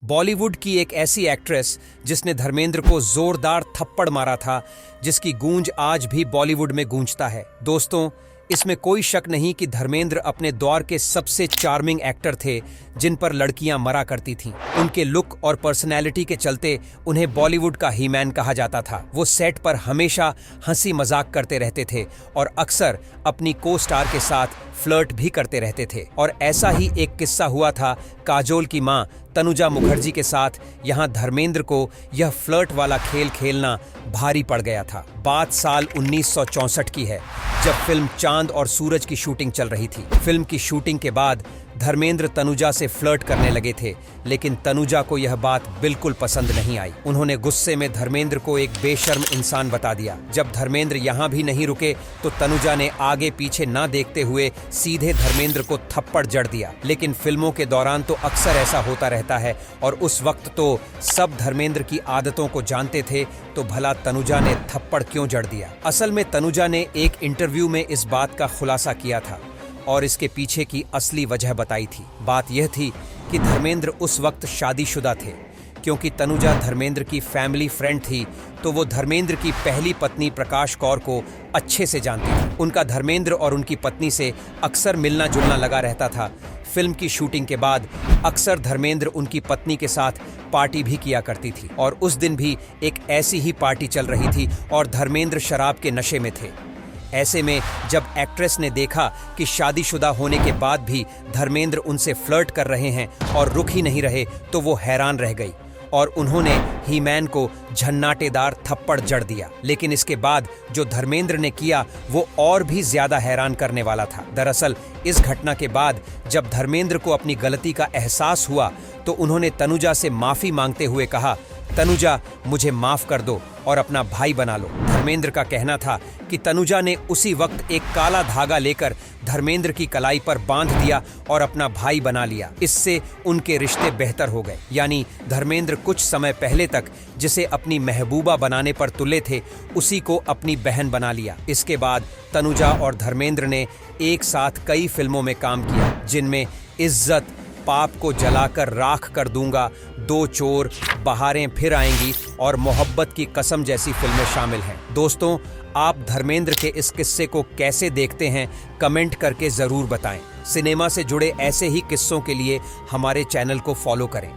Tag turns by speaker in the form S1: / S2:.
S1: बॉलीवुड की एक ऐसी एक्ट्रेस जिसने धर्मेंद्र को जोरदार थप्पड़ मारा था, जिसकी गूंज आज भी बॉलीवुड में गूंजता है। दोस्तों, इसमें कोई शक नहीं कि धर्मेंद्र अपने दौर के सबसे चार्मिंग एक्टर थे, जिन पर लड़कियां मरा करती थीं। उनके लुक और पर्सनैलिटी के चलते उन्हें बॉलीवुड का ही मैन कहा जाता था। वो सेट पर हमेशा हंसी मजाक करते रहते थे और अक्सर अपनी को स्टार के साथ फ्लर्ट भी करते रहते थे। और ऐसा ही एक किस्सा हुआ था काजोल की मां तनुजा मुखर्जी के साथ। यहाँ धर्मेंद्र को यह फ्लर्ट वाला खेल खेलना भारी पड़ गया था। बात साल 1964 की है, जब फिल्म चांद और सूरज की शूटिंग चल रही थी। फिल्म की शूटिंग के बाद धर्मेंद्र तनुजा से फ्लर्ट करने लगे थे, लेकिन तनुजा को यह बात बिल्कुल पसंद नहीं आई। उन्होंने गुस्से में धर्मेंद्र को एक बेशर्म इंसान बता दिया। जब धर्मेंद्र यहाँ भी नहीं रुके तो तनुजा ने आगे पीछे ना देखते हुए सीधे धर्मेंद्र को थप्पड़ जड़ दिया। लेकिन फिल्मों के दौरान तो अक्सर ऐसा होता रहता है, और उस वक्त तो सब धर्मेंद्र की आदतों को जानते थे, तो भला तनुजा ने थप्पड़ क्यों जड़ दिया? असल में तनुजा ने एक इंटरव्यू में इस बात का खुलासा किया था और इसके पीछे की असली वजह बताई थी। बात यह थी कि धर्मेंद्र उस वक्त शादीशुदा थे। क्योंकि तनुजा धर्मेंद्र की फैमिली फ्रेंड थी, तो वो धर्मेंद्र की पहली पत्नी प्रकाश कौर को अच्छे से जानती थी। उनका धर्मेंद्र और उनकी पत्नी से अक्सर मिलना जुलना लगा रहता था। फिल्म की शूटिंग के बाद अक्सर धर्मेंद्र उनकी पत्नी के साथ पार्टी भी किया करती थी, और उस दिन भी एक ऐसी ही पार्टी चल रही थी और धर्मेंद्र शराब के नशे में थे। ऐसे में जब एक्ट्रेस ने देखा कि शादीशुदा होने के बाद भी धर्मेंद्र उनसे फ्लर्ट कर रहे हैं और रुक ही नहीं रहे, तो वो हैरान रह गई और उन्होंने ही मैन को झन्नाटेदार थप्पड़ जड़ दिया। लेकिन इसके बाद जो धर्मेंद्र ने किया वो और भी ज्यादा हैरान करने वाला था। दरअसल इस घटना के बाद जब धर्मेंद्र को अपनी गलती का एहसास हुआ, तो उन्होंने तनुजा से माफी मांगते हुए कहा, तनुजा, मुझे माफ कर दो और अपना भाई बना लो। धर्मेंद्र का कहना था कि तनुजा ने उसी वक्त एक काला धागा लेकर धर्मेंद्र की कलाई पर बांध दिया और अपना भाई बना लिया। इससे उनके रिश्ते बेहतर हो गए। यानी धर्मेंद्र कुछ समय पहले तक जिसे अपनी महबूबा बनाने पर तुले थे, उसी को अपनी बहन बना लिया। इसके बाद तनुजा और धर्मेंद्र ने एक साथ कई फिल्मों में काम किया, जिनमें इज्जत, पाप को जलाकर राख कर दूंगा, दो चोर, बहारें फिर आएंगी और मोहब्बत की कसम जैसी फिल्में शामिल हैं। दोस्तों, आप धर्मेंद्र के इस किस्से को कैसे देखते हैं, कमेंट करके जरूर बताएं। सिनेमा से जुड़े ऐसे ही किस्सों के लिए हमारे चैनल को फॉलो करें।